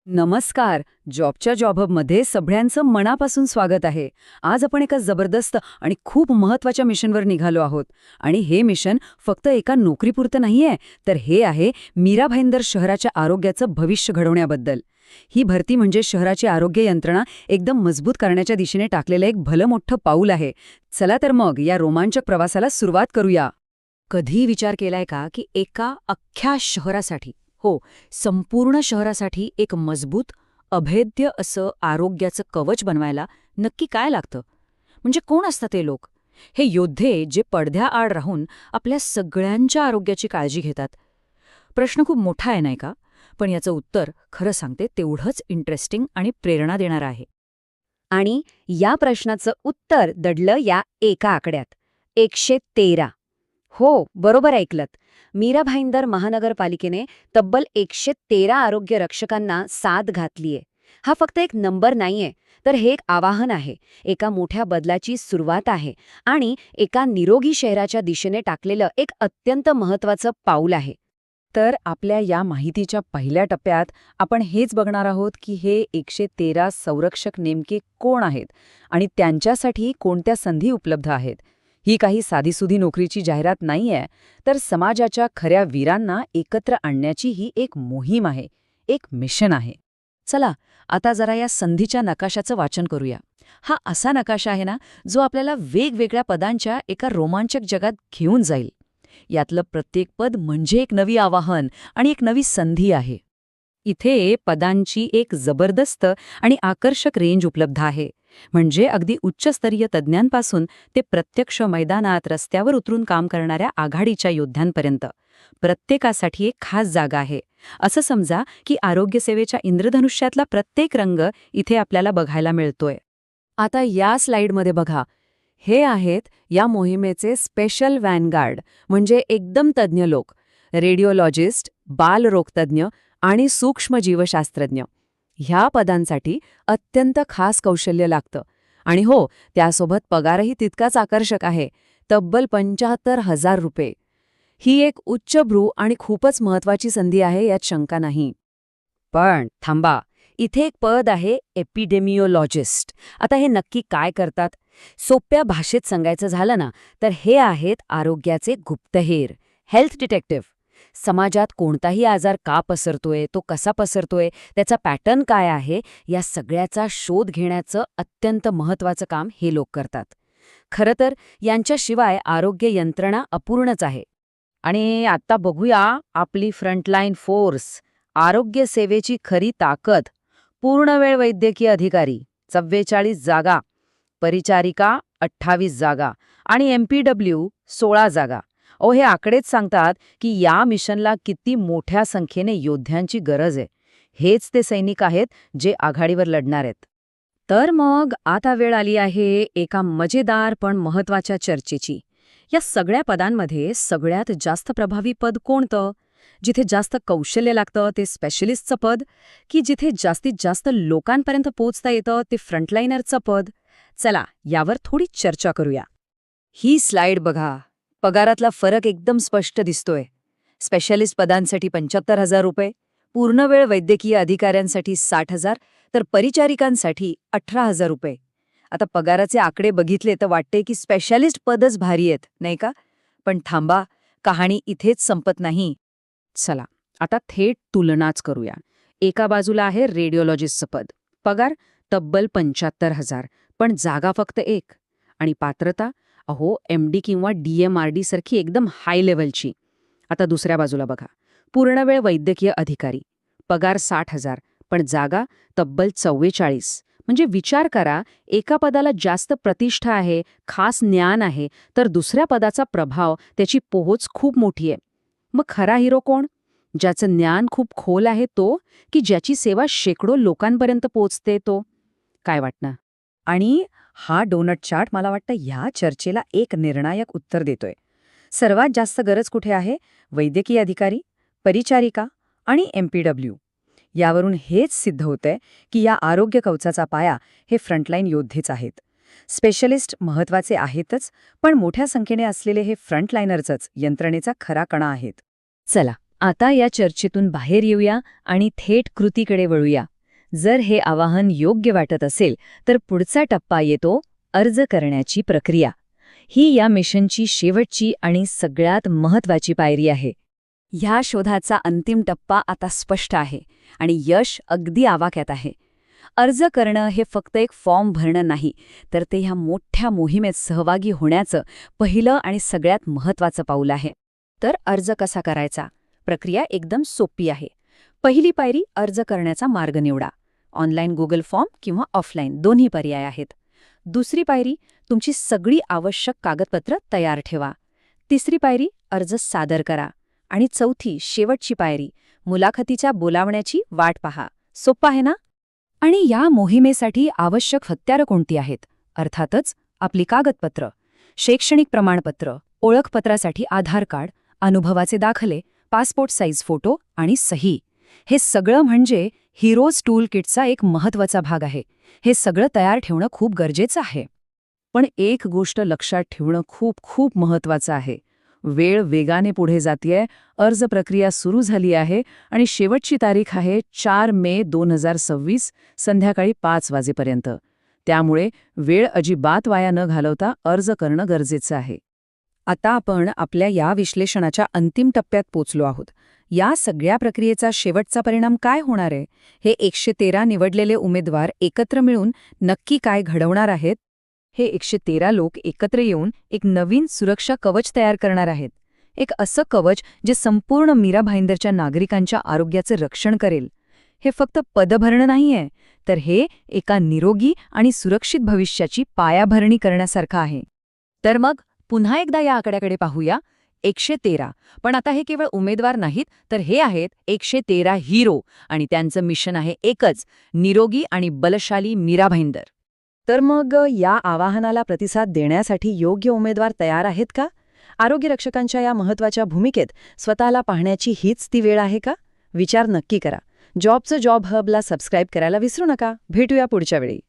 नमस्कार. जॉबच्या जॉबहबमध्ये सगळ्यांचं मनापासून स्वागत आहे. आज आपण एका जबरदस्त आणि खूप महत्त्वाच्या मिशनवर निघालो आहोत. आणि हे मिशन फक्त एका नोकरीपुरतं नाहीये, तर हे आहे मीरा भाईंदर शहराच्या आरोग्याचं भविष्य घडवण्याबद्दल. ही भरती म्हणजे शहराची आरोग्य यंत्रणा एकदम मजबूत करण्याच्या दिशेने टाकलेलं एक भलं मोठं पाऊल आहे. चला तर मग या रोमांचक प्रवासाला सुरुवात करूया. कधी विचार केलाय का की एका अख्ख्या शहरासाठी, हो, संपूर्ण शहरासाठी एक मजबूत, अभेद्य असं आरोग्याचं कवच बनवायला नक्की काय लागतं? म्हणजे कोण असतात ते लोक? हे योद्धे जे पडद्याआड राहून आपल्या सगळ्यांच्या आरोग्याची काळजी घेतात. प्रश्न खूप मोठा आहे नाही का? पण याचं उत्तर खरं सांगते तेवढंच इंटरेस्टिंग आणि प्रेरणा देणारं आहे. आणि या प्रश्नाचं उत्तर दडलं या एका आकड्यात, 113. हो, बरोबर ऐकलत. मीरा भाईंदर महानगरपालिकेने तब्बल 113 आरोग्य रक्षकांना साथ घातलीये. हा फक्त एक नंबर नाहीये, तर हे एक आवाहन आहे, एका मोठ्या बदलाची सुरुवात आहे आणि एका निरोगी शहराच्या दिशेने टाकलेलं एक अत्यंत महत्त्वाचं पाऊल आहे. तर आपल्या या माहितीच्या पहिल्या टप्प्यात आपण हेच बघणार आहोत की हे 113 संरक्षक नेमके कोण आहेत आणि त्यांच्यासाठी कोणत्या संधी उपलब्ध आहेत. ही काही साधीसुधी नोकरीची जाहिरात नाहीये, तर समाजाच्या खऱ्या वीरांना एकत्र आणण्याची ही एक मोहीम आहे, एक मिशन आहे. चला, आता जरा या संधीच्या नकाशाचं वाचन करूया. हा असा नकाशा आहे ना, जो आपल्याला वेगवेगळ्या पदांच्या एका रोमांचक जगात घेऊन जाईल. यातलं प्रत्येक पद म्हणजे एक नवी आवाहन आणि एक नवी संधी आहे. इथे पदांची एक जबरदस्त आणि आकर्षक रेंज उपलब्ध आहे. म्हणजे अगदी उच्चस्तरीय तज्ज्ञांपासून ते प्रत्यक्ष मैदानात रस्त्यावर उतरून काम करणाऱ्या आघाडीच्या योद्ध्यांपर्यंत प्रत्येकासाठी एक खास जागा आहे. असं समजा की आरोग्यसेवेच्या इंद्रधनुष्यातला प्रत्येक रंग इथे आपल्याला बघायला मिळतोय. आता या स्लाइडमध्ये बघा, हे आहेत या मोहिमेचे स्पेशल वॅनगार्ड, म्हणजे एकदम तज्ज्ञ लोक, रेडिओलॉजिस्ट, बालरोगतज्ञ आणि सूक्ष्मजीवशास्त्रज्ञ. ह्या पदांसाठी अत्यंत खास कौशल्य लागतं. आणि हो, त्यासोबत पगारही तितकाच आकर्षक आहे, तब्बल 75,000 रुपये. ही एक उच्चभ्रू आणि खूपच महत्वाची संधी आहे, यात शंका नाही. पण थांबा, इथे एक पद आहे, एपिडेमिओलॉजिस्ट. आता हे नक्की काय करतात? सोप्या भाषेत सांगायचं झालं ना, तर हे आहेत आरोग्याचे गुप्तहेर, हेल्थ डिटेक्टिव्ह. समाजात कोणताही आजार का पसरतोय, तो कसा पसरतोय, त्याचा पॅटर्न काय आहे, या सगळ्याचा शोध घेण्याचं अत्यंत महत्त्वाचं काम हे लोक करतात. खरं तर यांच्याशिवाय आरोग्य यंत्रणा अपूर्णच आहे. आणि आता बघूया आपली फ्रंटलाईन फोर्स, आरोग्य सेवेची खरी ताकद. पूर्णवेळ वैद्यकीय अधिकारी 44 जागा, परिचारिका 28 जागा आणि MPW 16 जागा. हे आकडेच सांगतात की या मिशनला किती मोठ्या संख्येने योद्ध्यांची गरज आहे. हेच ते सैनिक आहेत जे आघाडीवर लढणार आहेत. तर मग आता वेळ आली आहे एका मजेदार पण महत्वाच्या चर्चेची. या सगळ्या पदांमध्ये सगळ्यात जास्त प्रभावी पद कोणतं? जिथे जास्त कौशल्य लागतं ते स्पेशलिस्टचं पद, की जिथे जास्तीत जास्त लोकांपर्यंत पोहोचता येतं ते फ्रंटलाइनरचं पद? चला, यावर थोडी चर्चा करूया. ही स्लाइड बघा. पगारातला फरक एकदम स्पष्ट दिसतोय. स्पेशालिस्ट पदांसाठी 75,000 रुपये, पूर्णवेळ वैद्यकीय अधिकाऱ्यांसाठी 60,000, तर परिचारिकांसाठी 18,000 रुपये. आता पगाराचे आकडे बघितले तर वाटते की स्पेशालिस्ट पदच भारी आहेत, नाही का? पण थांबा, कहाणी इथेच संपत नाही. चला, आता थेट तुलनाच करूया. एका बाजूला आहे रेडिओलॉजिस्टचं पद. पगार तब्बल 75,000, पण जागा फक्त एक. आणि पात्रता, MD किंवा DMRD सारखी एकदम हाय लेव्हलची. आता दुसऱ्या बाजूला बघा, पूर्णवेळ वैद्यकीय अधिकारी. पगार 60,000, पण जागा तब्बल 44. म्हणजे विचार करा, एका पदाला जास्त प्रतिष्ठा आहे, खास ज्ञान आहे, तर दुसऱ्या पदाचा प्रभाव, त्याची पोहोच खूप मोठी आहे. मग खरा हिरो कोण? ज्याचं ज्ञान खूप खोल आहे तो, की ज्याची सेवा शेकडो लोकांपर्यंत पोचते तो? काय वाटतं? आणि हा डोनट चार्ट मला वाटतं ह्या चर्चेला एक निर्णायक उत्तर देतोय. सर्वात जास्त गरज कुठे आहे? वैद्यकीय अधिकारी, परिचारिका आणि MPW. यावरून हेच सिद्ध होतंय की या आरोग्य कवचाचा पाया हे फ्रंटलाईन योद्धेच आहेत. स्पेशलिस्ट महत्वाचे आहेतच, पण मोठ्या संख्येने असलेले हे फ्रंटलाइनर्सच यंत्रणेचा खरा कणा आहेत. चला, आता या चर्चेतून बाहेर येऊया आणि थेट कृतीकडे वळूया. जर हे आवाहन योग्य वाटत असेल तर पुढचा टप्पा येतो अर्ज करण्याची प्रक्रिया. ही या मिशनची शेवटची आणि सगळ्यात महत्त्वाची पायरी आहे. ह्या शोधाचा अंतिम टप्पा आता स्पष्ट आहे आणि यश अगदी आवाक्यात आहे. अर्ज करणं हे फक्त एक फॉर्म भरणं नाही, तर ते ह्या मोठ्या मोहिमेत सहभागी होण्याचं पहिलं आणि सगळ्यात महत्त्वाचं पाऊल आहे. तर अर्ज कसा करायचा? प्रक्रिया एकदम सोपी आहे. पहिली पायरी, अर्ज करण्याचा मार्ग निवडा. ऑनलाईन गुगल फॉर्म किंवा ऑफलाईन दोन्ही पर्याय आहेत. दुसरी पायरी, तुमची सगळी आवश्यक कागदपत्र तयार ठेवा. तिसरी पायरी, अर्ज सादर करा. आणि चौथी, शेवटची पायरी, मुलाखतीच्या बोलावण्याची वाट पहा. सोपं आहे ना? आणि या मोहिमेसाठी आवश्यक हत्यारं कोणती आहेत? अर्थातच आपली कागदपत्र, शैक्षणिक प्रमाणपत्र, ओळखपत्रासाठी आधार कार्ड, अनुभवाचे दाखले, पासपोर्ट साईज फोटो आणि सही. हे सगळं म्हणजे हिरोज टूल किटचा एक महत्त्वाचा भाग आहे. हे सगळं तयार ठेवणं खूप गरजेचं आहे. पण एक गोष्ट लक्षात ठेवणं खूप खूप महत्त्वाचं आहे. वेळ वेगाने पुढे जातीये, अर्ज प्रक्रिया सुरू झाली आहे आणि शेवटची तारीख आहे 4 मे 2026 संध्याकाळी 5 वाजेपर्यंत. त्यामुळे वेळ अजिबात वाया न घालवता अर्ज करणं गरजेचं आहे. आता आपण आपल्या या विश्लेषणाच्या अंतिम टप्प्यात पोचलो आहोत. या सगळ्या प्रक्रियेचा शेवटचा परिणाम काय होणार आहे? हे 113 निवडलेले उमेदवार एकत्र मिळून नक्की काय घडवणार आहेत? हे 113 लोक एकत्र येऊन एक नवीन सुरक्षा कवच तयार करणार आहेत. एक असं कवच जे संपूर्ण मीरा भाईंदरच्या नागरिकांच्या आरोग्याचं रक्षण करेल. हे फक्त पदभरणं नाहीये, तर हे एका निरोगी आणि सुरक्षित भविष्याची पायाभरणी करण्यासारखं आहे. तर मग पुन्हा एकदा या आकड्याकडे पाहूया. 113. पण आता हे केवळ उमेदवार नाहीत, तर हे आहेत 113 हिरो आणि त्यांचं मिशन आहे एकच, निरोगी आणि बलशाली मीरा भाईंदर. तर मग या आवाहनाला प्रतिसाद देण्यासाठी योग्य उमेदवार तयार आहेत का? आरोग्यरक्षकांच्या या महत्त्वाच्या भूमिकेत स्वतःला पाहण्याची हीच ती वेळ आहे का? विचार नक्की करा. जॉबचं जॉब हबला सबस्क्राईब करायला विसरू नका. भेटूया पुढच्या वेळी.